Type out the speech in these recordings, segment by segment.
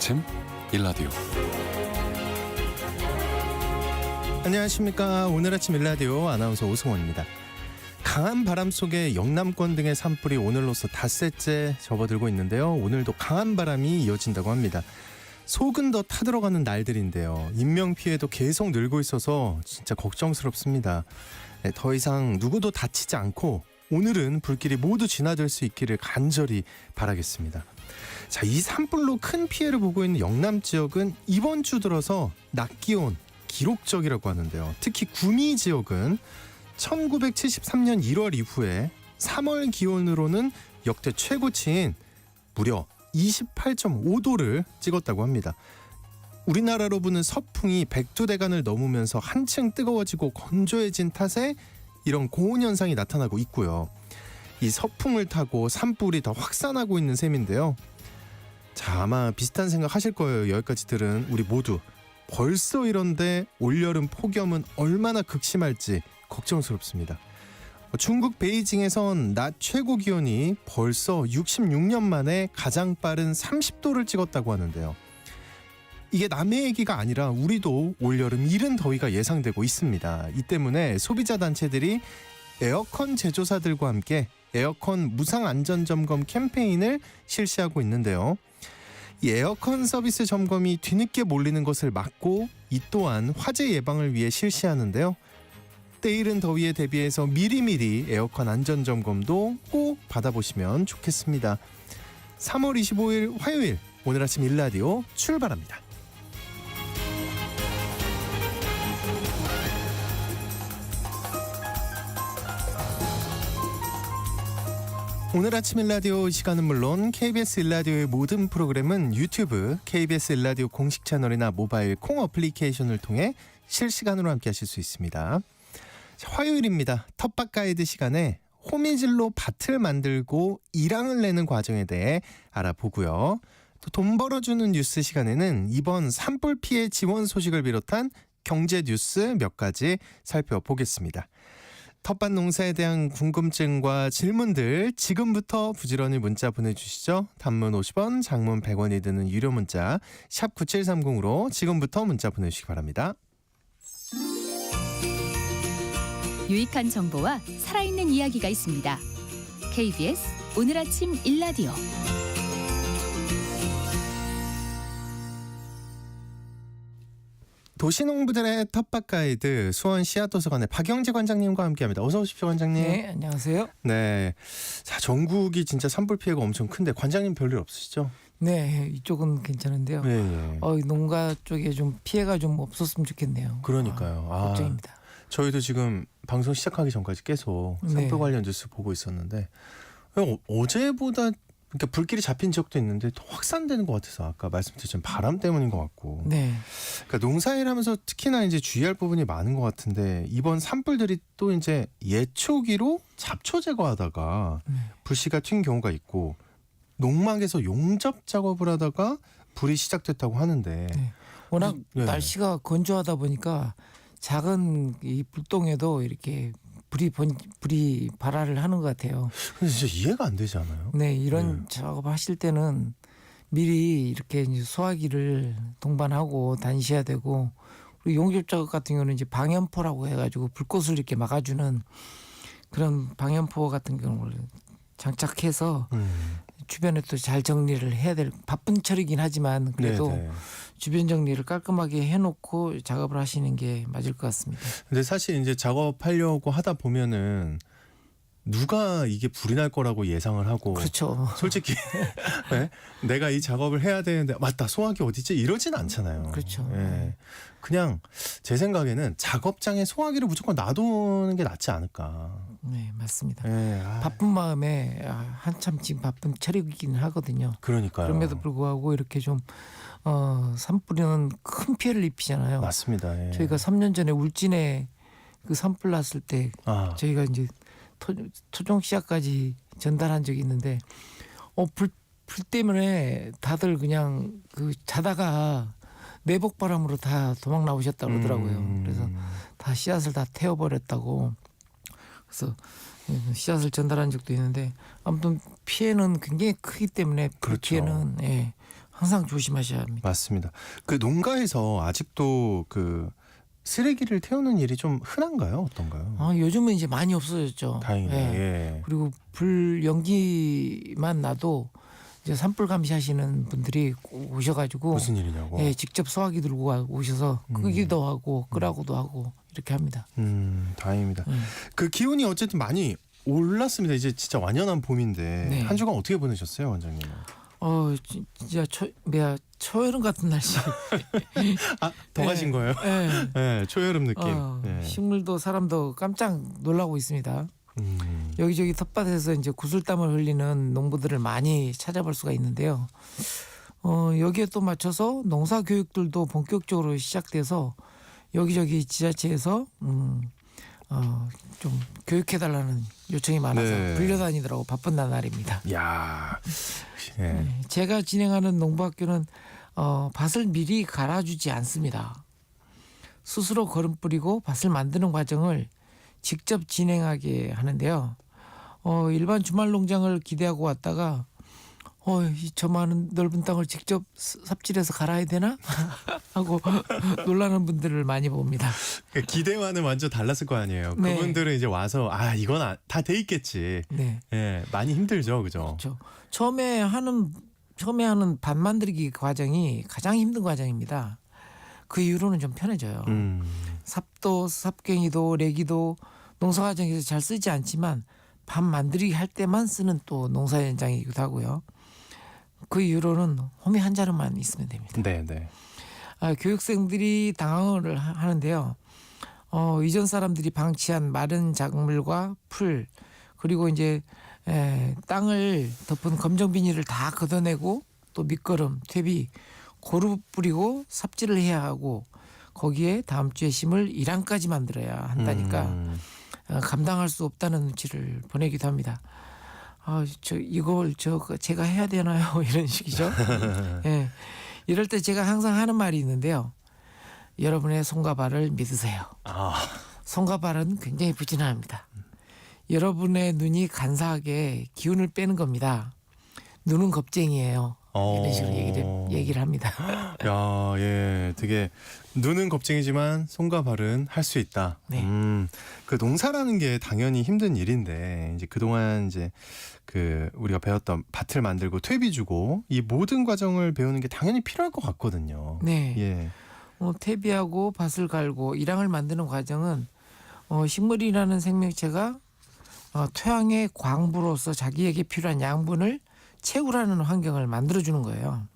아침 일라디오. 안녕하십니까. 오늘 아침 일라디오 아나운서 오승원입니다. 강한 바람 속에 영남권 등의 산불이 오늘로서 닷새째 접어들고 있는데요. 오늘도 강한 바람이 이어진다고 합니다. 속은 더 타들어가는 날들인데요. 인명피해도 계속 늘고 있어서 진짜 걱정스럽습니다. 더 이상 누구도 다치지 않고 오늘은 불길이 모두 진화될 수 있기를 간절히 바라겠습니다. 자, 이 산불로 큰 피해를 보고 있는 영남 지역은 이번 주 들어서 낮 기온 기록적이라고 하는데요. 특히 구미 지역은 1973년 1월 이후에 3월 기온으로는 역대 최고치인 무려 28.5도를 찍었다고 합니다. 우리나라로 부는 서풍이 백두대간을 넘으면서 한층 뜨거워지고 건조해진 탓에 이런 고온 현상이 나타나고 있고요. 이 서풍을 타고 산불이 더 확산하고 있는 셈인데요. 자, 아마 비슷한 생각 하실 거예요. 여기까지 들은 우리 모두. 벌써 이런데 올여름 폭염은 얼마나 극심할지 걱정스럽습니다. 중국 베이징에선 낮 최고 기온이 벌써 66년 만에 가장 빠른 30도를 찍었다고 하는데요. 이게 남의 얘기가 아니라 우리도 올여름 이른 더위가 예상되고 있습니다. 이 때문에 소비자 단체들이 에어컨 제조사들과 함께 에어컨 무상 안전 점검 캠페인을 실시하고 있는데요. 이 에어컨 서비스 점검이 뒤늦게 몰리는 것을 막고 이 또한 화재 예방을 위해 실시하는데요. 때이른 더위에 대비해서 미리미리 에어컨 안전 점검도 꼭 받아보시면 좋겠습니다. 3월 25일 화요일 오늘 아침 일라디오 출발합니다. 오늘 아침 일라디오 시간은 물론 KBS 일라디오의 모든 프로그램은 유튜브, KBS 일라디오 공식 채널이나 모바일 콩 어플리케이션을 통해 실시간으로 함께 하실 수 있습니다. 자, 화요일입니다. 텃밭 가이드 시간에 호미질로 밭을 만들고 일항을 내는 과정에 대해 알아보고요. 또 돈 벌어주는 뉴스 시간에는 이번 산불 피해 지원 소식을 비롯한 경제 뉴스 몇 가지 살펴보겠습니다. 텃밭 농사에 대한 궁금증과 질문들 지금부터 부지런히 문자 보내주시죠. 단문 50원, 장문 100원이 드는 유료 문자 샵 9730으로 지금부터 문자 보내주시기 바랍니다. 유익한 정보와 살아있는 이야기가 있습니다. KBS 오늘 아침 일라디오. 도시농부들의 텃밭 가이드 수원 씨앗도서관의 박영재 관장님과 함께합니다. 어서 오십시오, 관장님. 네, 안녕하세요. 네, 자, 전국이 진짜 산불 피해가 엄청 큰데 관장님 별일 없으시죠? 네, 이쪽은 괜찮은데요. 네. 농가 쪽에 좀 피해가 좀 없었으면 좋겠네요. 그러니까요. 걱정입니다. 저희도 지금 방송 시작하기 전까지 계속 산불 네. 관련 뉴스 보고 있었는데 어제보다 그러니까 불길이 잡힌 지역도 있는데 더 확산되는 것 같아서 아까 말씀드린 바람 때문인 것 같고. 네, 그러니까 농사일하면서 특히나 이제 주의할 부분이 많은 것 같은데 이번 산불들이 또 이제 예초기로 잡초 제거하다가 불씨가 튄 경우가 있고 농막에서 용접 작업을 하다가 불이 시작됐다고 하는데. 네. 워낙 네. 날씨가 건조하다 보니까 작은 이 불똥에도 이렇게 불이 발화를 하는 것 같아요. 근데 진짜 이해가 안 되지 않아요? 네, 이런 작업하실 때는 미리 이렇게 이제 소화기를 동반하고 다니셔야 되고, 그리고 용접 작업 같은 경우는 이제 방염포라고 해가지고 불꽃을 이렇게 막아주는 그런 방염포 같은 경우를 장착해서 주변에 또 잘 정리를 해야 될 바쁜 처리긴 하지만 그래도 네네. 주변 정리를 깔끔하게 해놓고 작업을 하시는 게 맞을 것 같습니다. 근데 사실 이제 작업하려고 하다 보면은 누가 이게 불이 날 거라고 예상을 하고 그렇죠. 솔직히 네? 내가 이 작업을 해야 되는데 맞다 소화기 어디지 이러진 않잖아요. 그렇죠. 예. 그냥 제 생각에는 작업장에 소화기를 무조건 놔두는 게 낫지 않을까. 네, 맞습니다. 예. 바쁜 마음에 한참 지금 바쁜 처리이긴 하거든요. 그러니까요. 그럼에도 불구하고 이렇게 좀 산불은 큰 피해를 입히잖아요. 맞습니다. 예. 저희가 3년 전에 울진에 그 산불 났을 때 저희가 이제 토종 씨앗까지 전달한 적이 있는데 불 때문에 다들 그냥 그 자다가 내복바람으로 다 도망 나오셨다 그러더라고요. 그래서 다 씨앗을 다 태워버렸다고. 그래서 씨앗을 전달한 적도 있는데 아무튼 피해는 굉장히 크기 때문에 그 그렇죠. 피해는 항상 조심하셔야 합니다. 맞습니다. 그 농가에서 아직도 그 쓰레기를 태우는 일이 좀 흔한가요? 어떤가요? 요즘은 이제 많이 없어졌죠. 다행이네요. 예. 예. 그리고 불 연기만 나도 이제 산불 감시하시는 분들이 꼭 오셔가지고 무슨 일이냐고. 예, 직접 소화기 들고 오셔서 끄기도 하고 끄라고도 하고 이렇게 합니다. 다행입니다. 그 기온이 어쨌든 많이 올랐습니다. 이제 진짜 완연한 봄인데 네. 한 주간 어떻게 보내셨어요, 원장님은? 진짜 초여름 같은 날씨. 더 가신 예. 거예요? 예. 네, 초여름 느낌. 예. 식물도 사람도 깜짝 놀라고 있습니다. 여기저기 텃밭에서 이제 구슬땀을 흘리는 농부들을 많이 찾아볼 수가 있는데요. 여기에 또 맞춰서 농사 교육들도 본격적으로 시작돼서 여기저기 지자체에서 좀 교육해달라는 요청이 많아서 네. 불려다니느라고 바쁜 나날입니다. 야, 예. 제가 진행하는 농부학교는 밭을 미리 갈아주지 않습니다. 스스로 거름 뿌리고 밭을 만드는 과정을 직접 진행하게 하는데요. 일반 주말 농장을 기대하고 왔다가 저 많은 넓은 땅을 직접 삽질해서 갈아야 되나 하고 놀라는 분들을 많이 봅니다. 그러니까 기대와는 완전 달랐을 거 아니에요. 네. 그분들은 이제 와서 이건 다 돼 있겠지. 네, 예, 많이 힘들죠, 그죠? 그렇죠. 처음에 하는 밭 만들기 과정이 가장 힘든 과정입니다. 그 이후로는 좀 편해져요. 삽도, 삽갱이도, 레기도 농사 과정에서 잘 쓰지 않지만 밥 만들기 할 때만 쓰는 또 농사 현장이기도 하고요. 그 이후로는 호미 한 자루만 있으면 됩니다. 네, 네. 교육생들이 당황을 하는데요. 이전 사람들이 방치한 마른 작물과 풀 그리고 이제 땅을 덮은 검정 비닐을 다 걷어내고 또 밑거름, 퇴비 고루 뿌리고 삽질을 해야 하고 거기에 다음 주에 심을 일환까지 만들어야 한다니까 감당할 수 없다는 눈치를 보내기도 합니다. 이걸 제가 해야 되나요? 이런 식이죠. 예. 이럴 때 제가 항상 하는 말이 있는데요. 여러분의 손과 발을 믿으세요. 손과 발은 굉장히 부진합니다. 여러분의 눈이 간사하게 기운을 빼는 겁니다. 눈은 겁쟁이에요. 이런 식으로 얘기를 합니다. 야, 예, 되게 눈은 겁쟁이지만 손과 발은 할 수 있다. 네. 그 농사라는 게 당연히 힘든 일인데 이제 그동안 이제 그 우리가 배웠던 밭을 만들고 퇴비 주고 이 모든 과정을 배우는 게 당연히 필요할 것 같거든요. 네. 예. 퇴비하고 밭을 갈고 일항을 만드는 과정은 식물이라는 생명체가 토양의 광부로서 자기에게 필요한 양분을 채우라는 환경을 만들어주는 거예요.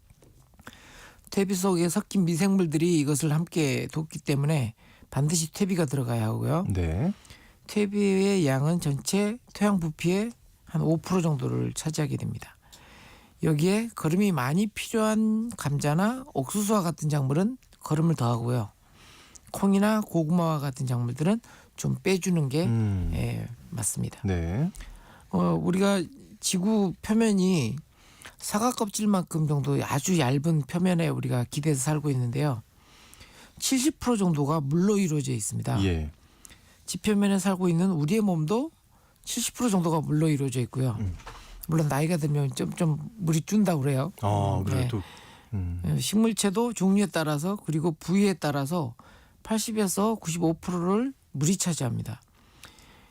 퇴비 속에 섞인 미생물들이 이것을 함께 돕기 때문에 반드시 퇴비가 들어가야 하고요. 네. 퇴비의 양은 전체 토양 부피의 한 5% 정도를 차지하게 됩니다. 여기에 거름이 많이 필요한 감자나 옥수수와 같은 작물은 거름을 더하고요. 콩이나 고구마와 같은 작물들은 좀 빼주는 게 맞습니다. 네. 우리가 지구 표면이 사과 껍질만큼 정도 아주 얇은 표면에 우리가 기대서 살고 있는데요. 70% 정도가 물로 이루어져 있습니다. 예. 지표면에 살고 있는 우리의 몸도 70% 정도가 물로 이루어져 있고요. 물론 나이가 들면 좀 물이 준다고 그래요. 그래도 식물체도 종류에 따라서 그리고 부위에 따라서 80에서 95%를 물이 차지합니다.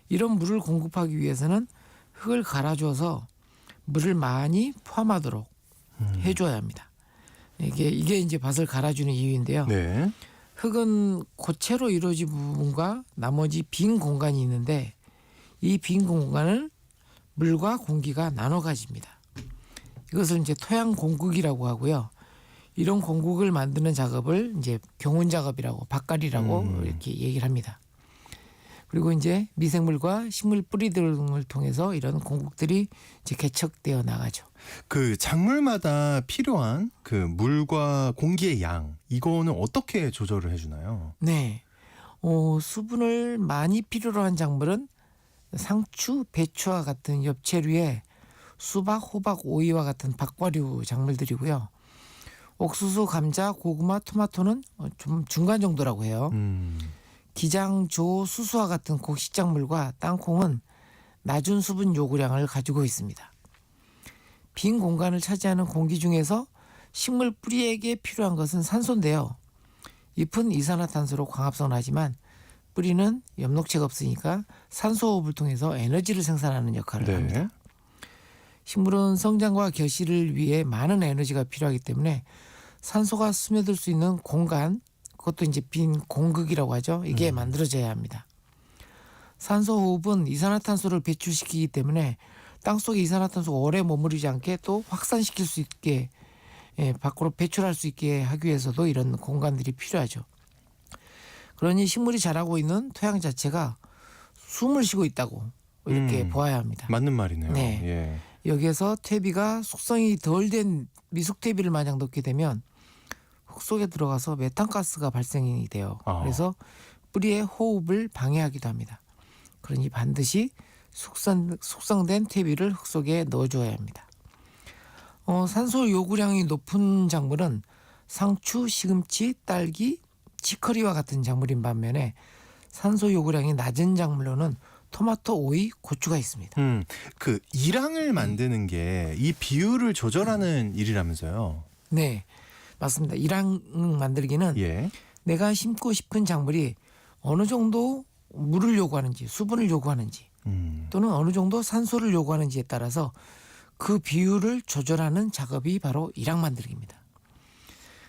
이런 물을 공급하기 위해서는 흙을 갈아줘서 물을 많이 포함하도록 해줘야 합니다. 이게 이제 밭을 갈아주는 이유인데요. 네. 흙은 고체로 이루어진 부분과 나머지 빈 공간이 있는데 이 빈 공간을 물과 공기가 나눠 가집니다. 이것을 이제 토양 공국이라고 하고요. 이런 공국을 만드는 작업을 이제 경운 작업이라고 밭갈이라고 이렇게 얘기를 합니다. 그리고 이제 미생물과 식물 뿌리 등을 통해서 이런 공국들이 이제 개척되어 나가죠. 그 작물마다 필요한 그 물과 공기의 양 이거는 어떻게 조절을 해주나요? 네, 수분을 많이 필요로 한 작물은 상추, 배추와 같은 엽채류에 수박, 호박, 오이와 같은 박과류 작물들이고요. 옥수수, 감자, 고구마, 토마토는 좀 중간 정도라고 해요. 기장, 조, 수수와 같은 곡식작물과 땅콩은 낮은 수분 요구량을 가지고 있습니다. 빈 공간을 차지하는 공기 중에서 식물 뿌리에게 필요한 것은 산소인데요. 잎은 이산화탄소로 광합성을 하지만 뿌리는 엽록체가 없으니까 산소 호흡을 통해서 에너지를 생산하는 역할을 네. 합니다. 식물은 성장과 결실을 위해 많은 에너지가 필요하기 때문에 산소가 스며들 수 있는 공간, 그것도 이제 빈 공극이라고 하죠. 이게 만들어져야 합니다. 산소 호흡은 이산화탄소를 배출시키기 때문에 땅속에 이산화탄소가 오래 머무르지 않게 또 확산시킬 수 있게 밖으로 배출할 수 있게 하기 위해서도 이런 공간들이 필요하죠. 그러니 식물이 자라고 있는 토양 자체가 숨을 쉬고 있다고 이렇게 보아야 합니다. 맞는 말이네요. 네. 예. 여기에서 퇴비가 숙성이 덜 된 미숙 퇴비를 마냥 넣게 되면 흙 속에 들어가서 메탄가스가 발생이 돼요. 그래서 뿌리의 호흡을 방해하기도 합니다. 그러니 반드시 숙성된 퇴비를 흙 속에 넣어줘야 합니다. 산소 요구량이 높은 작물은 상추, 시금치, 딸기, 치커리와 같은 작물인 반면에 산소 요구량이 낮은 작물로는 토마토, 오이, 고추가 있습니다. 그 일항을 만드는 게 이 비율을 조절하는 일이라면서요? 네, 맞습니다. 일항 만들기는 예. 내가 심고 싶은 작물이 어느 정도 물을 요구하는지, 수분을 요구하는지, 또는 어느 정도 산소를 요구하는지에 따라서 그 비율을 조절하는 작업이 바로 일항 만들기입니다.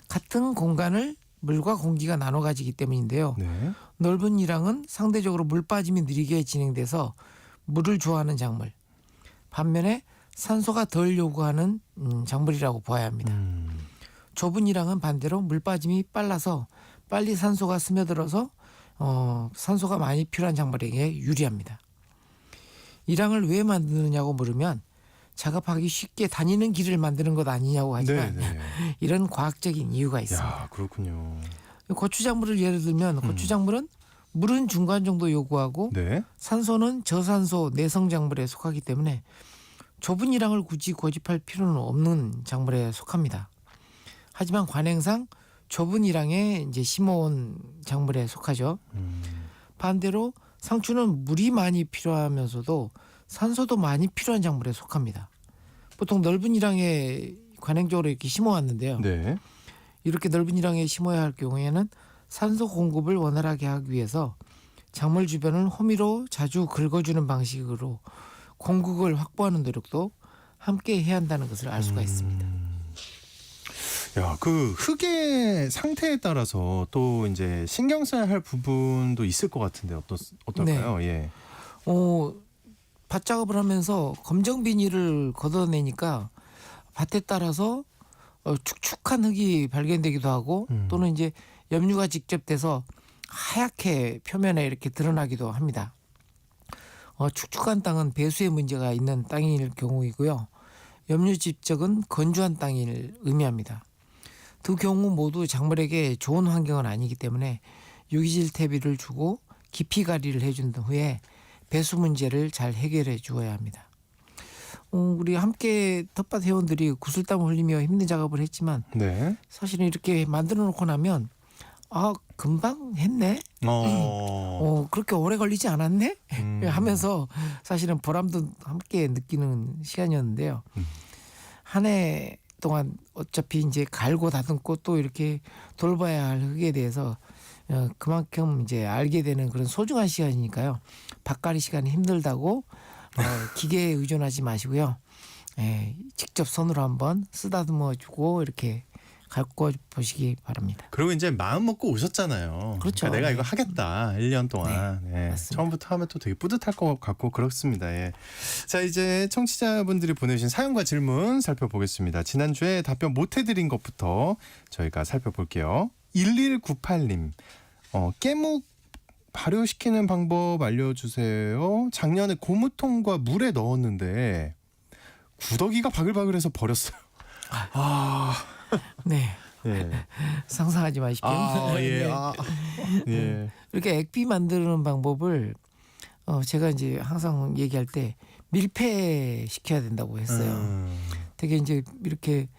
같은 공간을 물과 공기가 나눠 가지기 때문인데요. 네. 넓은 일항은 상대적으로 물 빠짐이 느리게 진행돼서 물을 좋아하는 작물, 반면에 산소가 덜 요구하는 작물이라고 보아야 합니다. 좁은 일항은 반대로 물 빠짐이 빨라서 빨리 산소가 스며들어서 산소가 많이 필요한 작물에게 유리합니다. 일항을 왜 만드느냐고 물으면 작업하기 쉽게 다니는 길을 만드는 것 아니냐고 하지만 네. 이런 과학적인 이유가 있습니다. 야, 그렇군요. 고추작물을 예를 들면 고추작물은 물은 중간 정도 요구하고 네. 산소는 저산소 내성 작물에 속하기 때문에 좁은 일항을 굳이 고집할 필요는 없는 작물에 속합니다. 하지만 관행상 좁은 일항에 이제 심어온 작물에 속하죠. 반대로 상추는 물이 많이 필요하면서도 산소도 많이 필요한 작물에 속합니다. 보통 넓은 일항에 관행적으로 이렇게 심어왔는데요. 네. 이렇게 넓은 일항에 심어야 할 경우에는 산소 공급을 원활하게 하기 위해서 작물 주변을 호미로 자주 긁어주는 방식으로 공급을 확보하는 노력도 함께 해야 한다는 것을 알 수가 있습니다. 야, 그 흙의 상태에 따라서 또 이제 신경 써야 할 부분도 있을 것 같은데 어떨까요? 예. 밭 작업을 하면서 검정 비닐을 걷어내니까 밭에 따라서 축축한 흙이 발견되기도 하고 또는 이제 염류가 직접 돼서 하얗게 표면에 이렇게 드러나기도 합니다. 축축한 땅은 배수의 문제가 있는 땅일 경우이고요. 염류 집적은 건조한 땅을 의미합니다. 두 경우 모두 작물에게 좋은 환경은 아니기 때문에 유기질 퇴비를 주고 깊이 가리를 해준 후에 배수 문제를 잘 해결해 주어야 합니다. 우리 함께 텃밭 회원들이 구슬땀을 흘리며 힘든 작업을 했지만 네. 사실은 이렇게 만들어 놓고 나면 금방 했네. 그렇게 오래 걸리지 않았네. 하면서 사실은 보람도 함께 느끼는 시간이었는데요. 한 해 동안 어차피 이제 갈고 다듬고 또 이렇게 돌봐야 할 흙에 대해서 그만큼 이제 알게 되는 그런 소중한 시간이니까요. 밭갈이 시간이 힘들다고 기계에 의존하지 마시고요. 직접 손으로 한번 쓰다듬어 주고 이렇게 갖고 보시기 바랍니다. 그리고 이제 마음 먹고 오셨잖아요. 그렇죠. 그러니까 내가 이거 네. 하겠다. 1년 동안. 네. 맞습니다. 처음부터 하면 또 되게 뿌듯할 것 같고 그렇습니다. 예. 자, 이제 청취자분들이 보내주신 사연과 질문 살펴보겠습니다. 지난주에 답변 못 해드린 것부터 저희가 살펴볼게요. 1198님. 깨묵 발효시키는 방법 알려주세요. 작년에 고무통과 물에 넣었는데 구더기가 바글바글해서 버렸어요. 네. 예. 상상하지 마십시오. 예. 네. 예. 이렇게 액비 만드는 방법을 제가 이제 항상 얘기할 때 밀폐 시켜야 된다고 했어요. 되게 이제 이렇게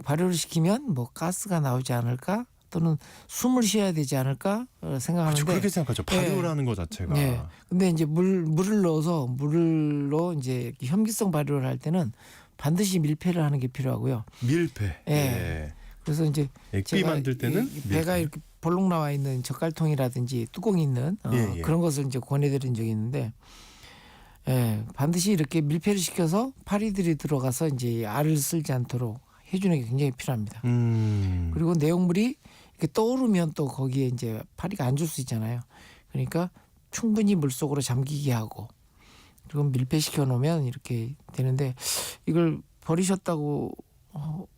발효를 시키면 뭐 가스가 나오지 않을까 또는 숨을 쉬어야 되지 않을까 생각하는데 그렇죠. 그렇게 생각하죠. 발효라는 것 자체가. 근데 이제 물을 넣어서 물로 이제 현기성 발효를 할 때는 반드시 밀폐를 하는 게 필요하고요. 밀폐. 예. 그래서 이제 액비 제가 만들 때는 배가 밀폐. 이렇게 볼록 나와 있는 젓갈통이라든지 뚜껑이 있는 예, 예. 그런 것을 이제 권해드린 적이 있는데, 반드시 이렇게 밀폐를 시켜서 파리들이 들어가서 이제 알을 쓸지 않도록 해주는 게 굉장히 필요합니다. 그리고 내용물이 이렇게 떠오르면 또 거기에 이제 파리가 안 줄 수 있잖아요. 그러니까 충분히 물 속으로 잠기게 하고, 그리고 밀폐시켜 놓으면 이렇게 되는데, 이걸 버리셨다고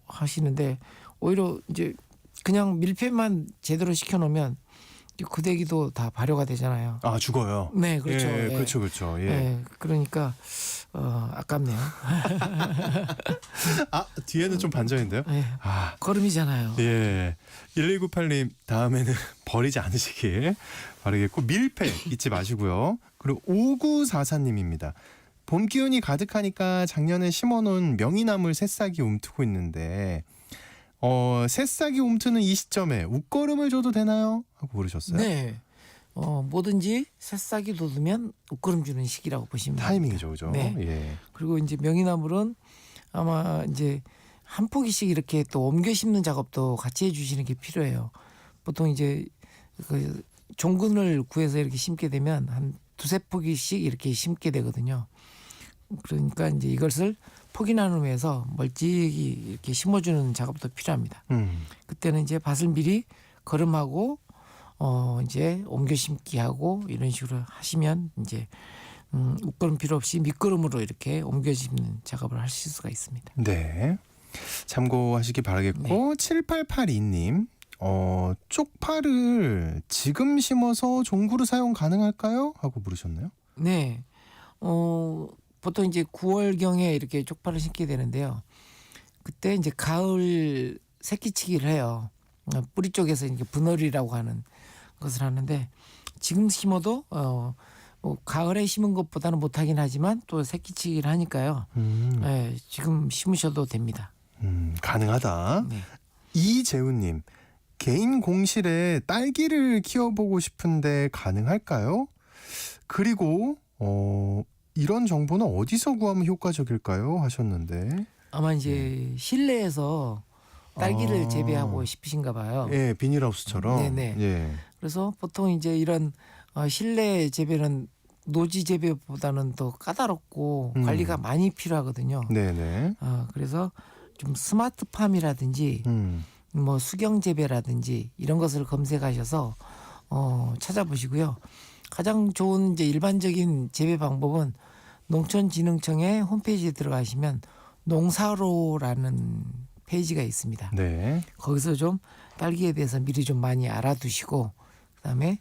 하시는데 오히려 이제 그냥 밀폐만 제대로 시켜 놓으면 고데기도 다 발효가 되잖아요. 아, 죽어요. 네, 그렇죠. 예, 예. 그렇죠, 그렇죠. 예. 예, 그러니까 아깝네요. 아, 뒤에는 좀 반전인데요. 예, 아, 걸음이잖아요. 예. 1198님 다음에는 버리지 않으시길 바라겠고, 밀폐 잊지 마시고요. 그리고 5944님입니다. 봄 기운이 가득하니까 작년에 심어놓은 명이나물 새싹이 움트고 있는데 새싹이 움트는 이 시점에 웃거름을 줘도 되나요? 하고 물으셨어요. 네. 뭐든지 새싹이 돋으면 웃거름 주는 시기라고 보시면 타이밍이죠, 그죠? 네. 예. 그리고 이제 명이나물은 아마 이제 한 포기씩 이렇게 또 옮겨 심는 작업도 같이 해주시는 게 필요해요. 보통 이제 그 종근을 구해서 이렇게 심게 되면 한 두세 포기씩 이렇게 심게 되거든요. 그러니까 이제 이것을 포기 나눔에서 멀찍이 이렇게 심어주는 작업도 필요합니다. 그때는 이제 밭을 미리 거름하고 이제 옮겨 심기 하고 이런 식으로 하시면 이제 웃거름 필요 없이 밑거름으로 이렇게 옮겨 심는 작업을 하실 수가 있습니다. 네. 참고하시기 바라겠고, 7882님 쪽파를 지금 심어서 종구로 사용 가능할까요? 하고 물으셨나요? 네. 보통 이제 9월경에 이렇게 쪽파를 심게 되는데요. 그때 이제 가을 새끼치기를 해요. 뿌리 쪽에서 이렇게 분열이라고 하는 것을 하는데, 지금 심어도 가을에 심은 것보다는 못하긴 하지만 또 새끼치기를 하니까요. 네, 지금 심으셔도 됩니다. 가능하다. 네. 이재훈님, 개인 공실에 딸기를 키워보고 싶은데 가능할까요? 그리고 이런 정보는 어디서 구하면 효과적일까요? 하셨는데. 아마 이제 실내에서 딸기를 재배하고 싶으신가 봐요. 예, 비닐하우스처럼. 네네. 예. 그래서 보통 이제 이런 실내 재배는 노지 재배보다는 더 까다롭고 관리가 많이 필요하거든요. 네네. 그래서 좀 스마트팜이라든지 뭐 수경 재배라든지 이런 것을 검색하셔서 찾아보시고요. 가장 좋은 이제 일반적인 재배 방법은 농촌진흥청의 홈페이지에 들어가시면 농사로라는 페이지가 있습니다. 네. 거기서 좀 딸기에 대해서 미리 좀 많이 알아두시고, 그다음에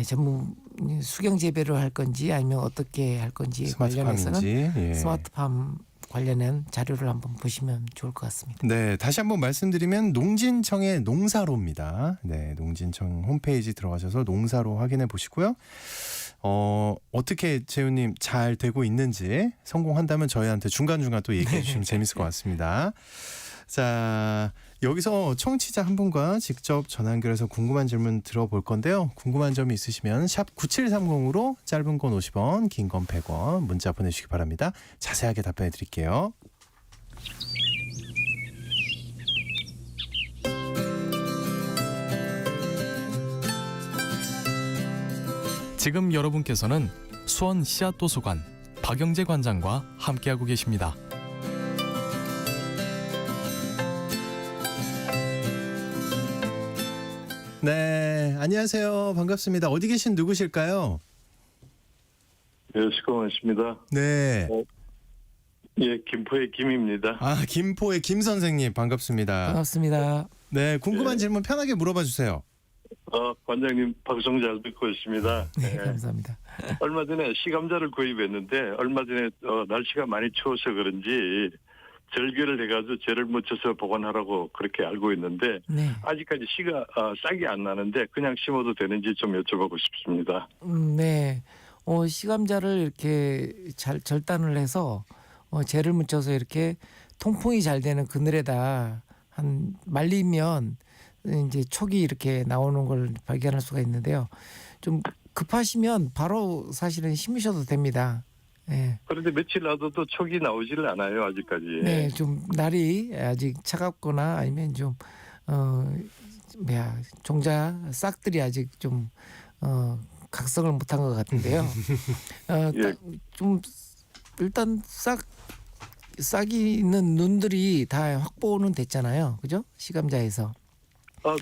전문 수경 재배를 할 건지 아니면 어떻게 할 건지 관련해서는 스마트팜인지. 예. 스마트팜 관련한 자료를 한번 보시면 좋을 것 같습니다. 네, 다시 한번 말씀드리면 농진청의 농사로입니다. 네, 농진청 홈페이지 들어가셔서 농사로 확인해 보시고요. 어떻게 재훈님 잘 되고 있는지 성공한다면 저희한테 중간중간 또 얘기해 주시면 재밌을 것 같습니다. 자, 여기서 청취자 한 분과 직접 전화 연결해서 궁금한 질문 들어볼 건데요. 궁금한 점이 있으시면 샵 9730으로 짧은 건 50원, 긴 건 100원 문자 보내주시기 바랍니다. 자세하게 답변해 드릴게요. 지금 여러분께서는 수원 씨앗도서관 박영재 관장과 함께하고 계십니다. 네, 안녕하세요. 반갑습니다. 어디 계신 누구실까요? 네, 시커먼입니다. 네. 예, 김포의 김입니다. 아, 김포의 김 선생님 반갑습니다. 반갑습니다. 네, 궁금한 질문 편하게 물어봐 주세요. 관장님 방송 잘 듣고 있습니다. 네, 감사합니다. 얼마 전에 시감자를 구입했는데 얼마 전에 날씨가 많이 추워서 그런지 절개를 해가지고 재를 묻혀서 보관하라고 그렇게 알고 있는데 네. 아직까지 씨가 싹이 안 나는데 그냥 심어도 되는지 좀 여쭤보고 싶습니다. 네. 시감자를 이렇게 잘 절단을 해서 재를 묻혀서 이렇게 통풍이 잘 되는 그늘에다 한 말리면 이제 촉이 이렇게 나오는 걸 발견할 수가 있는데요. 좀 급하시면 바로 사실은 심으셔도 됩니다. 예. 그런데 며칠 놔둬도 촉이 나오질 않아요, 아직까지. 네, 좀 날이 아직 차갑거나 아니면 좀 종자 싹들이 아직 좀 각성을 못한 것 같은데요. 예. 좀 일단 싹이 있는 눈들이 다 확보는 됐잖아요, 그죠? 시감자에서.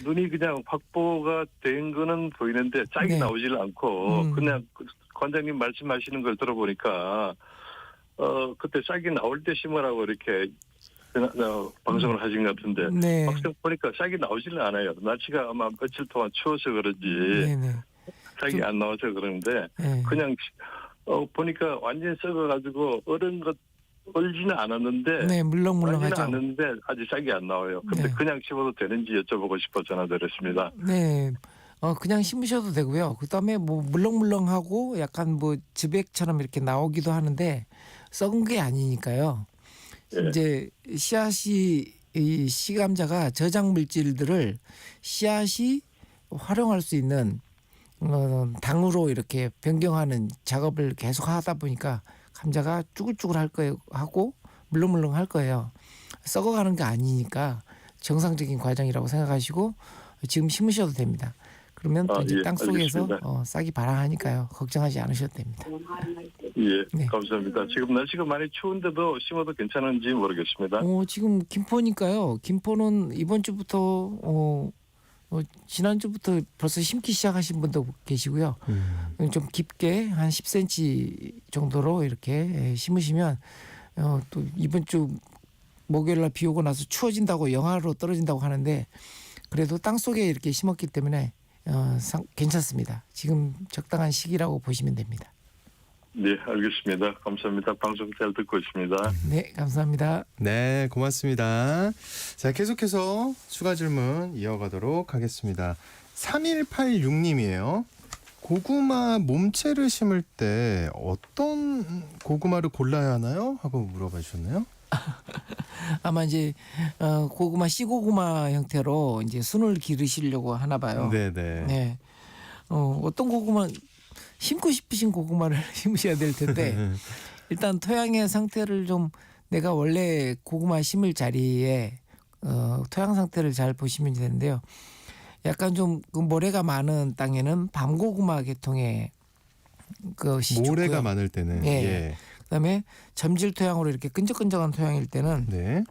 눈이 그냥 확보가 된 거는 보이는데 짝이 네. 나오질 않고 그냥 관장님 말씀하시는 걸 들어보니까 그때 짝이 나올 때 심으라고 이렇게 방송을 하신 것 같은데 네, 막상 보니까 짝이 나오질 않아요. 날씨가 아마 며칠 동안 추워서 그런지 네네. 짝이 안 나와서 그러는데 네. 그냥 보니까 완전히 썩어가지고 얼지는 않았는데 네, 얼지는 물렁물렁하죠. 않았는데 아직 짝이 안 나와요. 근데 네. 그냥 심어도 되는지 여쭤보고 싶어 전화드렸습니다. 네. 그냥 심으셔도 되고요. 그다음에 뭐 물렁물렁하고 약간 뭐 즈백처럼 이렇게 나오기도 하는데 썩은 게 아니니까요. 예. 이제 씨앗이 이 씨감자가 저장 물질들을 씨앗이 활용할 수 있는 당으로 이렇게 변경하는 작업을 계속 하다 보니까 감자가 쭈글쭈글 할 거예요 하고 물렁물렁 할 거예요. 썩어가는 게 아니니까 정상적인 과정이라고 생각하시고 지금 심으셔도 됩니다. 그러면 또 이제 예, 땅 속에서 알겠습니다. 싹이 발아하니까요. 걱정하지 않으셔도 됩니다. 예, 네. 감사합니다. 지금 날씨가 많이 추운데도 심어도 괜찮은지 모르겠습니다. 지금 김포니까요. 김포는 이번 주부터 지난주부터 벌써 심기 시작하신 분도 계시고요. 좀 깊게 한 10cm 정도로 이렇게 심으시면 또 이번 주 목요일 날 비 오고 나서 추워진다고 영하로 떨어진다고 하는데 그래도 땅 속에 이렇게 심었기 때문에 괜찮습니다. 지금 적당한 시기라고 보시면 됩니다. 네, 알겠습니다. 감사합니다. 방송 잘 듣고 있습니다. 네, 감사합니다. 네, 고맙습니다. 자, 계속해서 추가 질문 이어가도록 하겠습니다. 3186님이에요. 고구마 몸체를 심을 때 어떤 고구마를 골라야 하나요? 하고 물어봐 주셨네요. 아마 이제 고구마 씨고구마 형태로 이제 순을 기르시려고 하나 봐요. 네네. 네. 어떤 고구마 심고 싶으신 고구마를 심으셔야 될 텐데 일단 토양의 상태를 좀 내가 원래 고구마 심을 자리에 토양 상태를 잘 보시면 되는데요. 약간 좀 그 모래가 많은 땅에는 밤고구마 계통의 것이 모래가 좋고요. 많을 때는 예. 그다음에 점질 토양으로 이렇게 끈적끈적한 토양일 때는 네.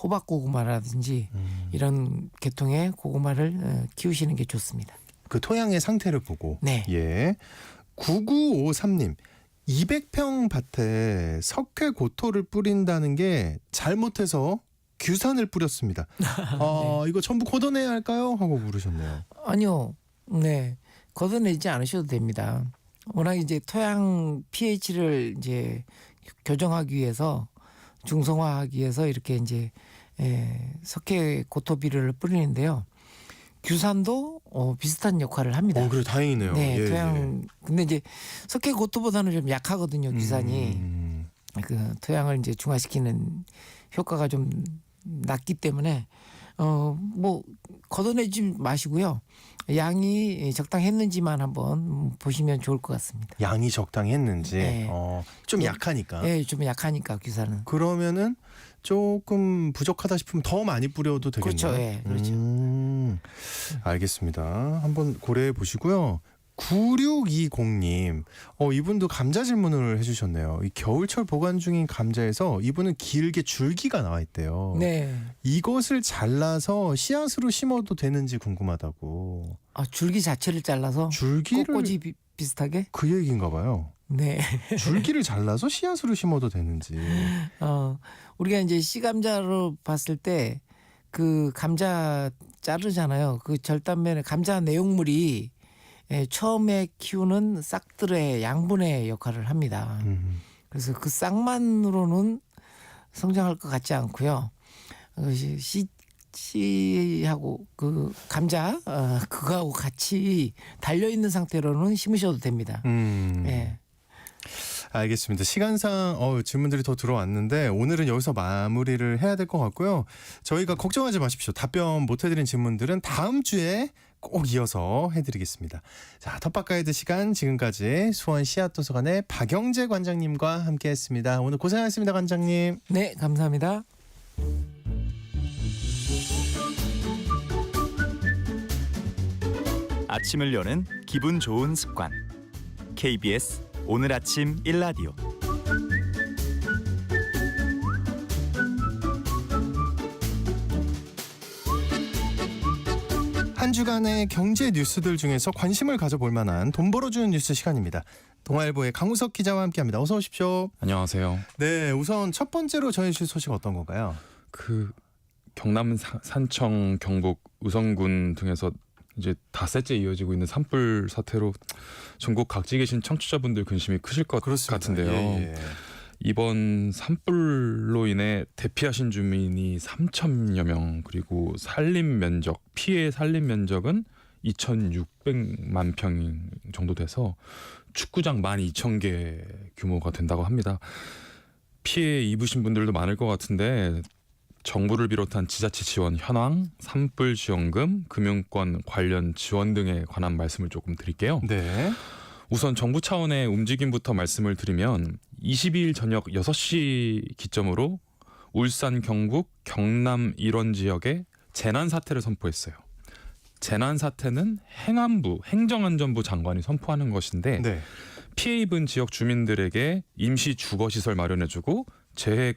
호박 고구마라든지 이런 계통의 고구마를 키우시는 게 좋습니다. 그 토양의 상태를 보고. 네. 예. 9953님. 200평 밭에 석회 고토를 뿌린다는 게 잘못해서 규산을 뿌렸습니다. 이거 전부 걷어내야 할까요? 하고 물으셨네요. 아니요. 네. 걷어내지 않으셔도 됩니다. 워낙 이제 토양 pH를 이제 교정하기 위해서 중성화하기 위해서 이렇게 이제 석회 고토비료를 뿌리는데요. 규산도 비슷한 역할을 합니다. 그래 다행이네요. 네, 예, 토양. 근데 이제 석회 고토보다는 좀 약하거든요, 규산이. 그 토양을 이제 중화시키는 효과가 좀 낮기 때문에 뭐 걷어내지 마시고요. 양이 적당했는지만 한번 보시면 좋을 것 같습니다. 양이 적당했는지. 네. 좀 약하니까. 네, 좀 약하니까 규산은. 그러면은 조금 부족하다 싶으면 더 많이 뿌려도 되겠네요. 그렇죠. 예, 그렇죠. 알겠습니다. 한번 고려해 보시고요. 9620님, 이분도 감자 질문을 해주셨네요. 이 겨울철 보관 중인 감자에서 이분은 길게 줄기가 나와 있대요. 네. 이것을 잘라서 씨앗으로 심어도 되는지 궁금하다고. 줄기 자체를 잘라서 줄기를 꽃꽂이 비슷하게? 그 얘기인가 봐요. 네. 줄기를 잘라서 씨앗으로 심어도 되는지. 우리가 이제 씨감자로 봤을 때 그 감자 자르잖아요. 그 절단면에 감자 내용물이 처음에 키우는 싹들의 양분의 역할을 합니다. 그래서 그 싹만으로는 성장할 것 같지 않고요. 씨하고 그 감자 그거하고 같이 달려 있는 상태로는 심으셔도 됩니다. 네. 알겠습니다. 시간상 질문들이 더 들어왔는데 오늘은 여기서 마무리를 해야 될 것 같고요. 저희가 걱정하지 마십시오. 답변 못 해드린 질문들은 다음 주에 꼭 이어서 해드리겠습니다. 자, 텃밭가이드 시간 지금까지 수원 씨앗도서관의 박영재 관장님과 함께했습니다. 오늘 고생하셨습니다, 관장님. 네, 감사합니다. 아침을 여는 기분 좋은 습관. KBS 오늘 아침 1라디오. 한 주간의 경제 뉴스들 중에서 관심을 가져볼 만한 돈 벌어주는 뉴스 시간입니다. 동아일보의 강우석 기자와 함께합니다. 어서 오십시오. 안녕하세요. 네, 우선 첫 번째로 전해주실 소식 어떤 건가요? 그 경남 산청, 경북 의성군 등에서 이제 닷새째 이어지고 있는 산불 사태로 전국 각지에 계신 청취자분들 근심이 크실 것 같은데요. 예. 이번 산불로 인해 대피하신 주민이 3천여 명, 그리고 피해 산림 면적은 2,600만 평 정도 돼서 축구장 12,000개 규모가 된다고 합니다. 피해 입으신 분들도 많을 것 같은데 정부를 비롯한 지자체 지원 현황, 산불 지원금, 금융권 관련 지원 등에 관한 말씀을 조금 드릴게요. 네. 우선 정부 차원의 움직임부터 말씀을 드리면 22일 저녁 6시 기점으로 울산, 경북, 경남 일원 지역에 재난사태를 선포했어요. 재난사태는 행정안전부 장관이 선포하는 것인데 네. 피해 입은 지역 주민들에게 임시 주거시설 마련해주고 재해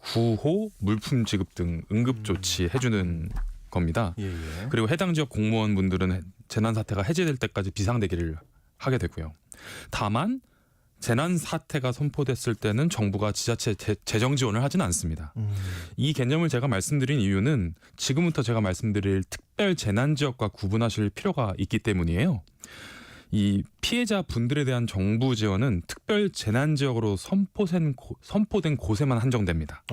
구호, 물품 지급 등 응급조치 해주는 겁니다. 예. 그리고 해당 지역 공무원분들은 재난사태가 해제될 때까지 비상대기를 하게 되고요. 다만 재난사태가 선포됐을 때는 정부가 지자체 재정 지원을 하지는 않습니다. 이 개념을 제가 말씀드린 이유는 지금부터 제가 말씀드릴 특별 재난지역과 구분하실 필요가 있기 때문이에요. 이 피해자 분들에 대한 정부 지원은 특별 재난지역으로 선포된 곳에만 한정됩니다.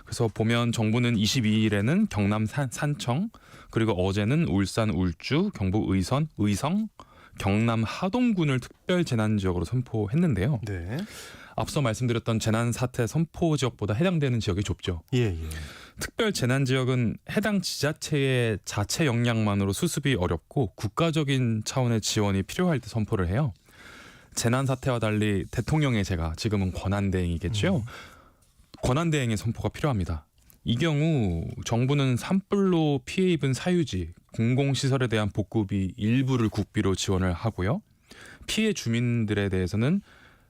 그래서 보면 정부는 22일에는 경남 산청, 그리고 어제는 울산 울주, 경북 의성, 경남 하동군을 특별 재난지역으로 선포했는데요. 네. 앞서 말씀드렸던 재난사태 선포 지역보다 해당되는 지역이 좁죠. 예. 특별 재난지역은 해당 지자체의 자체 역량만으로 수습이 어렵고 국가적인 차원의 지원이 필요할 때 선포를 해요. 재난사태와 달리 대통령의 제가 지금은 권한대행이겠죠. 권한대행의 선포가 필요합니다. 이 경우 정부는 산불로 피해 입은 사유지, 공공시설에 대한 복구비 일부를 국비로 지원을 하고요. 피해 주민들에 대해서는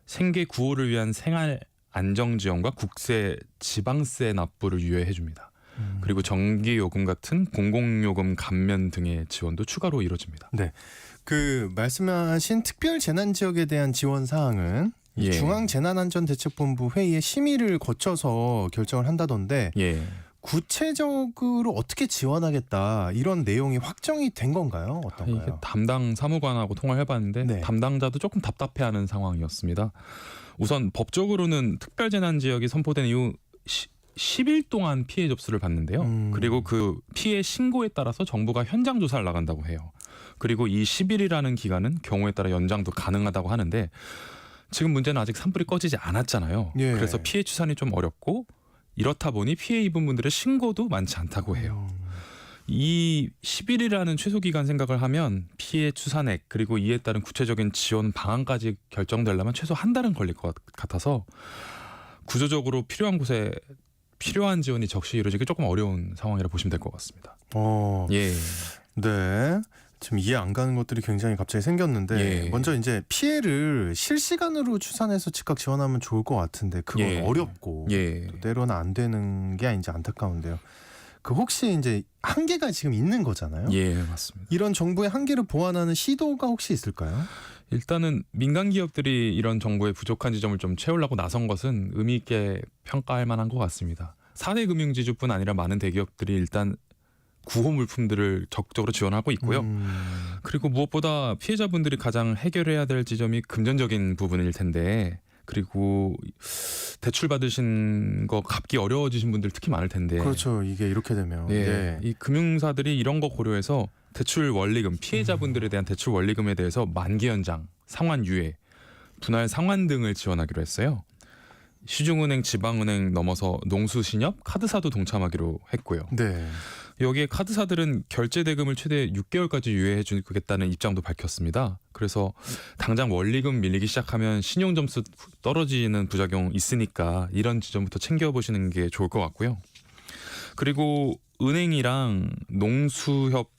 생계 구호를 위한 생활 안정지원과 국세, 지방세 납부를 유예해 줍니다. 그리고 전기요금 같은 공공요금 감면 등의 지원도 추가로 이루어집니다. 네. 그 말씀하신 특별 재난지역에 대한 지원 사항은 예. 중앙재난안전대책본부 회의에 심의를 거쳐서 결정을 한다던데 예. 구체적으로 어떻게 지원하겠다 이런 내용이 확정이 된 건가요? 이게 어떤가요? 담당 사무관하고 통화를 해봤는데 네. 담당자도 조금 답답해하는 상황이었습니다. 우선 법적으로는 특별재난지역이 선포된 이후 10일 동안 피해 접수를 받는데요. 그리고 그 피해 신고에 따라서 정부가 현장 조사를 나간다고 해요. 그리고 이 10일이라는 기간은 경우에 따라 연장도 가능하다고 하는데 지금 문제는 아직 산불이 꺼지지 않았잖아요. 예. 그래서 피해 추산이 좀 어렵고 이렇다 보니 피해 입은 분들의 신고도 많지 않다고 해요. 이 10일이라는 최소 기간 생각을 하면 피해 추산액 그리고 이에 따른 구체적인 지원 방안까지 결정되려면 최소 한 달은 걸릴 것 같아서 구조적으로 필요한 곳에 필요한 지원이 적시 이루어지기 조금 어려운 상황이라 보시면 될 것 같습니다. 예. 네. 지금 이해 안 가는 것들이 굉장히 갑자기 생겼는데 예. 먼저 이제 피해를 실시간으로 추산해서 즉각 지원하면 좋을 것 같은데 그건 예. 어렵고 예. 또 때로는 안 되는 게 이제 안타까운데요. 그 혹시 이제 한계가 지금 있는 거잖아요. 예, 맞습니다. 이런 정부의 한계를 보완하는 시도가 혹시 있을까요? 일단은 민간 기업들이 이런 정부의 부족한 지점을 좀 채우려고 나선 것은 의미 있게 평가할 만한 것 같습니다. 4대 금융지주뿐 아니라 많은 대기업들이 일단 구호 물품들을 적극적으로 지원하고 있고요. 그리고 무엇보다 피해자분들이 가장 해결해야 될 지점이 금전적인 부분일 텐데 그리고 대출 받으신 거 갚기 어려워지신 분들 특히 많을 텐데 그렇죠. 이게 이렇게 되면 예. 이 금융사들이 이런 거 고려해서 대출 원리금 피해자분들에 대한 대출 원리금에 대해서 만기 연장, 상환 유예, 분할 상환 등을 지원하기로 했어요. 시중은행, 지방은행 넘어서 농수신협, 카드사도 동참하기로 했고요. 네. 여기에 카드사들은 결제 대금을 최대 6개월까지 유예해 주겠다는 입장도 밝혔습니다. 그래서 당장 원리금 밀리기 시작하면 신용 점수 떨어지는 부작용 있으니까 이런 지점부터 챙겨보시는 게 좋을 것 같고요. 그리고 은행이랑 농수협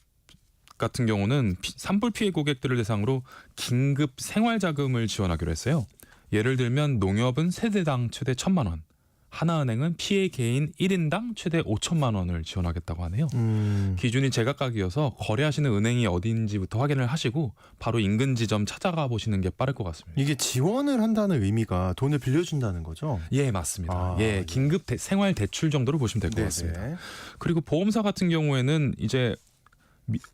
같은 경우는 산불 피해 고객들을 대상으로 긴급 생활자금을 지원하기로 했어요. 예를 들면 농협은 세대당 최대 1,000만 원, 하나은행은 피해 개인 1인당 최대 5천만 원을 지원하겠다고 하네요. 기준이 제각각이어서 거래하시는 은행이 어디인지부터 확인을 하시고 바로 인근 지점 찾아가 보시는 게 빠를 것 같습니다. 이게 지원을 한다는 의미가 돈을 빌려준다는 거죠? 예, 맞습니다. 아, 예, 긴급 생활 대출 정도로 보시면 될 것 같습니다. 그리고 보험사 같은 경우에는 이제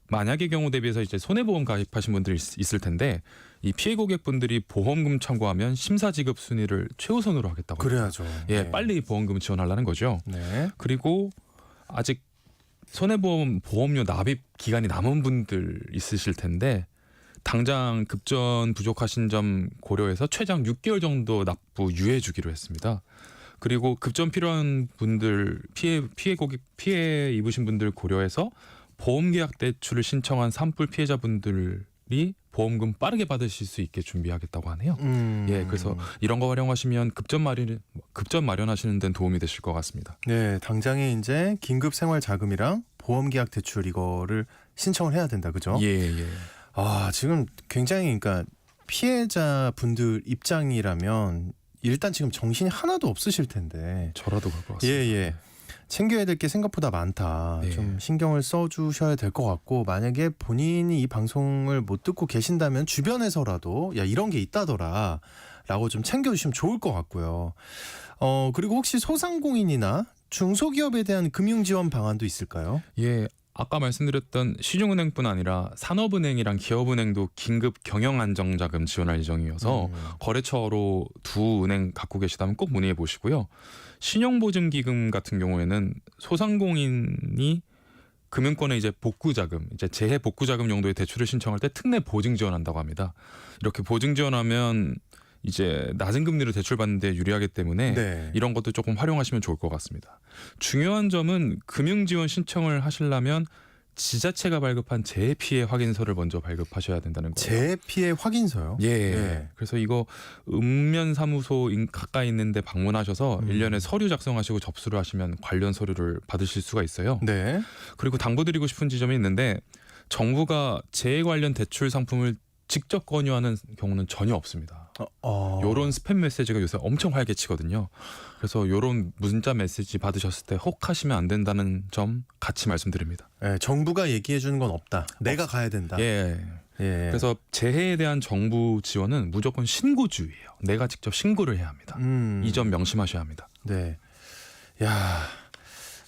만약의 경우 대비해서 이제 손해보험 가입하신 분들이 있을 텐데 이 피해 고객분들이 보험금 청구하면 심사 지급 순위를 최우선으로 하겠다고. 그래야죠. 예, 네. 빨리 보험금 지원하려는 거죠. 네. 그리고 아직 손해보험 보험료 납입 기간이 남은 분들 있으실 텐데 당장 급전 부족하신 점 고려해서 최장 6개월 정도 납부 유예 주기로 했습니다. 그리고 급전 필요한 분들 피해 입으신 분들 고려해서 보험계약 대출을 신청한 산불 피해자분들이 보험금 빠르게 받으실 수 있게 준비하겠다고 하네요. 예, 그래서 이런 거 활용하시면 급전 마련하시는 데는 도움이 되실 것 같습니다. 네, 당장에 이제 긴급 생활 자금이랑 보험 계약 대출 이거를 신청을 해야 된다, 그죠? 예, 예. 아, 지금 굉장히 그러니까 피해자 분들 입장이라면 일단 지금 정신이 하나도 없으실 텐데. 저라도 그럴 것 같습니다. 예, 예. 챙겨야 될 게 생각보다 많다. 네. 좀 신경을 써주셔야 될 것 같고, 만약에 본인이 이 방송을 못 듣고 계신다면 주변에서라도 야, 이런 게 있다더라 라고 좀 챙겨주시면 좋을 것 같고요. 그리고 혹시 소상공인이나 중소기업에 대한 금융지원 방안도 있을까요? 예, 아까 말씀드렸던 시중은행뿐 아니라 산업은행이랑 기업은행도 긴급 경영안정자금 지원할 예정이어서 거래처로 두 은행 갖고 계시다면 꼭 문의해 보시고요. 신용보증기금 같은 경우에는 소상공인이 금융권에 이제 복구자금, 이제 재해 복구자금 용도의 대출을 신청할 때 특례 보증 지원한다고 합니다. 이렇게 보증 지원하면 이제 낮은 금리로 대출 받는데 유리하기 때문에 네. 이런 것도 조금 활용하시면 좋을 것 같습니다. 중요한 점은 금융지원 신청을 하시려면 지자체가 발급한 재해 피해 확인서를 먼저 발급하셔야 된다는 거예요. 재해 피해 확인서요? 예. 네. 그래서 이거 읍면사무소 가까이 있는데 방문하셔서 1년에 서류 작성하시고 접수를 하시면 관련 서류를 받으실 수가 있어요. 네. 그리고 당부드리고 싶은 지점이 있는데 정부가 재해 관련 대출 상품을 직접 권유하는 경우는 전혀 없습니다. 요런 스팸 메시지가 요새 엄청 활개치거든요. 그래서 요런 문자 메시지 받으셨을 때 혹하시면 안 된다는 점 같이 말씀드립니다. 네, 정부가 얘기해 주는 건 없다. 내가 가야 된다. 예. 예. 그래서 재해에 대한 정부 지원은 무조건 신고주의예요. 내가 직접 신고를 해야 합니다. 이 점 명심하셔야 합니다. 네. 야.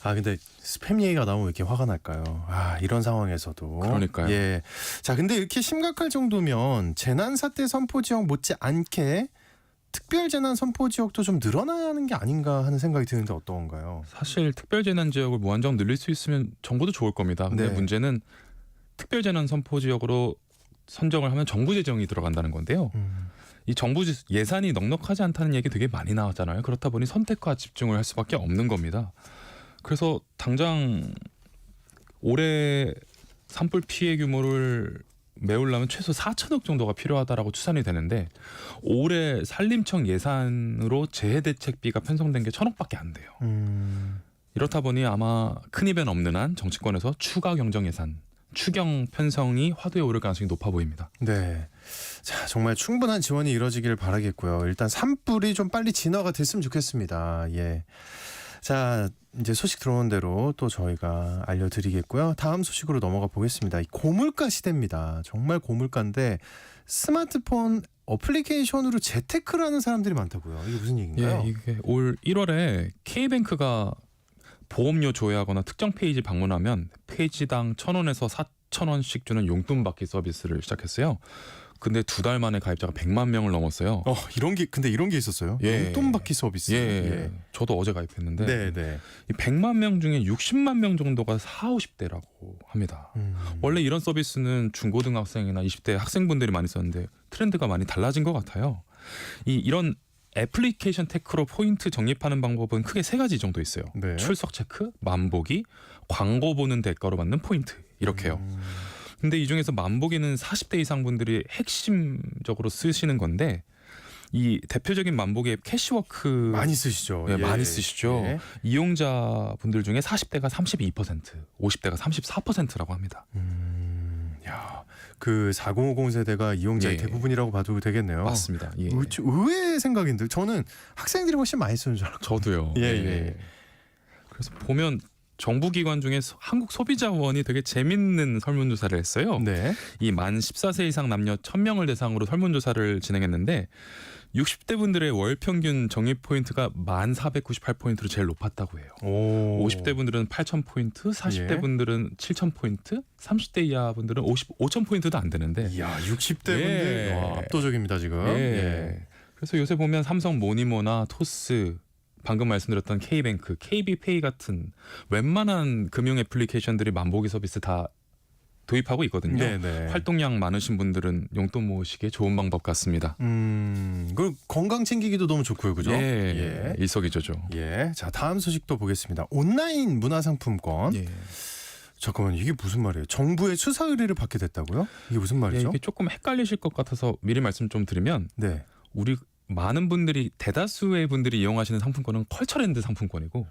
아, 근데 스팸 얘기가 나오면 왜 이렇게 화가 날까요? 아, 이런 상황에서도. 그러니까요. 예. 자, 근데 이렇게 심각할 정도면 재난사태 선포 지역 못지 않게 특별재난 선포 지역도 좀 늘어나야 하는 게 아닌가 하는 생각이 드는데 어떤가요? 사실 특별재난지역을 무한정 늘릴 수 있으면 정부도 좋을 겁니다. 근데 네. 문제는 특별재난 선포 지역으로 선정을 하면 정부 재정이 들어간다는 건데요. 이 정부 예산이 넉넉하지 않다는 얘기 되게 많이 나왔잖아요. 그렇다 보니 선택과 집중을 할 수밖에 없는 겁니다. 그래서 당장 올해 산불 피해 규모를 메우려면 최소 4천억 정도가 필요하다라고 추산이 되는데 올해 산림청 예산으로 재해대책비가 편성된 게 1,000억밖에 안 돼요. 이렇다 보니 아마 큰 입엔 없는 한 정치권에서 추가 경정 예산, 추경 편성이 화두에 오를 가능성이 높아 보입니다. 네. 자, 정말 충분한 지원이 이루어지기를 바라겠고요. 일단 산불이 좀 빨리 진화가 됐으면 좋겠습니다. 예. 자, 이제 소식 들어온 대로 또 저희가 알려드리겠고요. 다음 소식으로 넘어가 보겠습니다. 이 고물가 시대입니다. 정말 고물가인데 스마트폰 어플리케이션으로 재테크를 하는 사람들이 많다고요. 이게 무슨 얘기인가요? 예, 이게 올 1월에 K뱅크가 보험료 조회하거나 특정 페이지 방문하면 페이지당 1,000원에서 4,000원씩 주는 용돈 받기 서비스를 시작했어요. 근데 2달 만에 가입자가 100만 명을 넘었어요. 근데 이런 게 있었어요? 예. 용돈 받기 서비스. 예. 저도 어제 가입했는데 네. 이 100만 명 중에 60만 명 정도가 40, 50대라고 합니다. 원래 이런 서비스는 중고등학생이나 20대 학생분들이 많이 썼는데 트렌드가 많이 달라진 것 같아요. 이런 애플리케이션 테크로 포인트 적립하는 방법은 크게 세 가지 정도 있어요. 네. 출석 체크, 만보기, 광고 보는 대가로 받는 포인트 이렇게요. 근데 이 중에서 만보기는 40대 이상 분들이 핵심적으로 쓰시는 건데 이 대표적인 만보기 앱 캐시워크 많이 쓰시죠. 네, 많이 쓰시죠. 예. 이용자 분들 중에 40대가 32%, 50대가 34%라고 합니다. 야, 그 4050 세대가 이용자의 예. 대부분이라고 봐도 되겠네요. 맞습니다. 예. 의외의 생각인데 저는 학생들이 훨씬 많이 쓰는 줄 알았고. 저도요. 예. 그래서 보면 정부기관 중에 한국소비자원이 되게 재밌는 설문조사를 했어요. 네. 이 만 14세 이상 남녀 1000명을 대상으로 설문조사를 진행했는데 60대 분들의 월 평균 적립 포인트가 1,498포인트로 제일 높았다고 해요. 오. 50대 분들은 8,000포인트, 40대 예. 분들은 7,000포인트, 30대 이하 분들은 5,000포인트도 안 되는데 이야, 60대 분들 예. 와, 압도적입니다 지금. 예. 그래서 요새 보면 삼성 모니모나 토스, 방금 말씀드렸던 K뱅크, KB페이 같은 웬만한 금융 애플리케이션들이 만보기 서비스 다 도입하고 있거든요. 네네. 활동량 많으신 분들은 용돈 모으시기에 좋은 방법 같습니다. 그 건강 챙기기도 너무 좋고요, 그죠? 예, 일석이조죠. 예. 자, 다음 소식도 보겠습니다. 온라인 문화상품권. 예. 잠깐만, 이게 무슨 말이에요? 정부의 수사 의뢰를 받게 됐다고요? 이게 무슨 예, 말이죠? 이게 조금 헷갈리실 것 같아서 미리 말씀 좀 드리면 네. 우리 많은 분들이 대다수의 분들이 이용하시는 상품권은 컬처랜드 상품권이고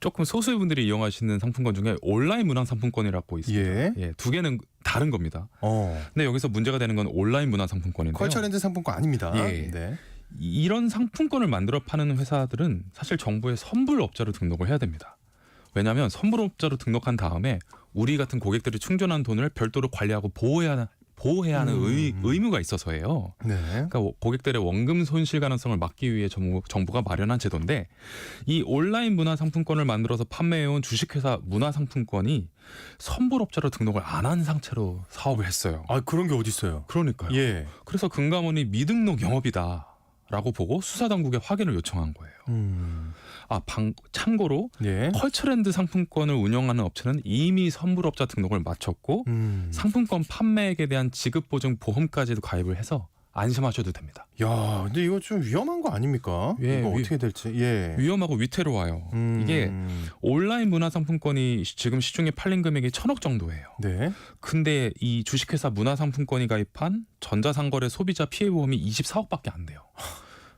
조금 소수의 분들이 이용하시는 상품권 중에 온라인 문화 상품권이라고 있습니다. 예. 예, 두 개는 다른 겁니다. 근데 여기서 문제가 되는 건 온라인 문화 상품권인데요. 컬처랜드 상품권 아닙니다. 예. 네. 이런 상품권을 만들어 파는 회사들은 사실 정부의 선불업자로 등록을 해야 됩니다. 왜냐하면 선불업자로 등록한 다음에 우리 같은 고객들이 충전한 돈을 별도로 관리하고 보호해야 하는 의무가 있어서예요. 네. 그러니까 고객들의 원금 손실 가능성을 막기 위해 정부가 마련한 제도인데 이 온라인 문화 상품권을 만들어서 판매해온 주식회사 문화 상품권이 선불업자로 등록을 안 한 상태로 사업을 했어요. 아, 그런 게 어디 있어요? 그러니까요. 예. 그래서 금감원이 미등록 영업이다라고 보고 수사당국에 확인을 요청한 거예요. 참고로 예. 컬처랜드 상품권을 운영하는 업체는 이미 선불업자 등록을 마쳤고 상품권 판매액에 대한 지급보증 보험까지도 가입을 해서 안심하셔도 됩니다. 야, 근데 이거 좀 위험한 거 아닙니까? 예, 이거 어떻게 될지. 예. 위험하고 위태로워요. 이게 온라인 문화 상품권이 지금 시중에 팔린 금액이 1,000억 정도예요. 네. 근데 이 주식회사 문화 상품권이 가입한 전자상거래 소비자 피해보험이 24억밖에 안 돼요.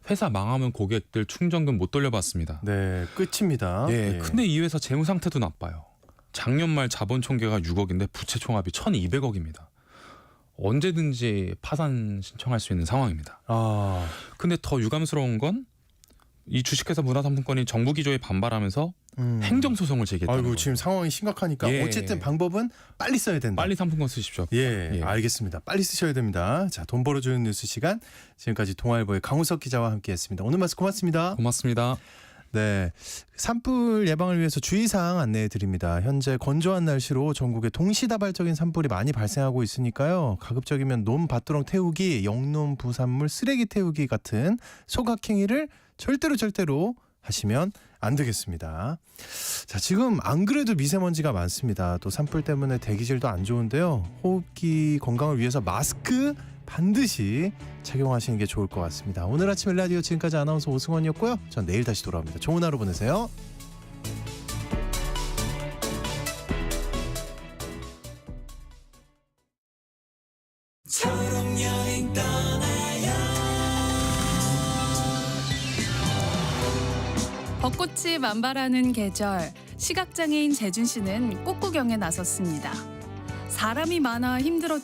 회사 망하면 고객들 충전금 못 돌려받습니다. 네, 끝입니다. 예, 근데 이 회사 재무 상태도 나빠요. 작년 말 자본 총계가 6억인데 부채 총합이 1,200억입니다. 언제든지 파산 신청할 수 있는 상황입니다. 근데 더 유감스러운 건 이 주식회사 문화상품권이 정부 기조에 반발하면서 행정소송을 제기했다는 아이고, 거예요. 지금 상황이 심각하니까 예. 어쨌든 방법은 빨리 써야 된다. 빨리 상품권 쓰십시오. 예, 알겠습니다. 빨리 쓰셔야 됩니다. 자, 돈 벌어주는 뉴스 시간. 지금까지 동아일보의 강우석 기자와 함께했습니다. 오늘 말씀 고맙습니다. 고맙습니다. 네, 산불 예방을 위해서 주의사항 안내해 드립니다. 현재 건조한 날씨로 전국에 동시다발적인 산불이 많이 발생하고 있으니까요. 가급적이면 논 밭두렁 태우기, 영농 부산물 쓰레기 태우기 같은 소각행위를 절대로 하시면 안 되겠습니다. 자, 지금 안 그래도 미세먼지가 많습니다. 또 산불 때문에 대기질도 안 좋은데요. 호흡기 건강을 위해서 마스크 반드시 착용하시는 게 좋을 것 같습니다. 오늘 아침 일라디오 지금까지 아나운서 오승원이었고요. 전 내일 다시 돌아옵니다. 좋은 하루 보내세요. 벚꽃이 만발하는 계절, 시각장애인 재준 씨는 꽃구경에 나섰습니다. 사람이 많아 힘들었지만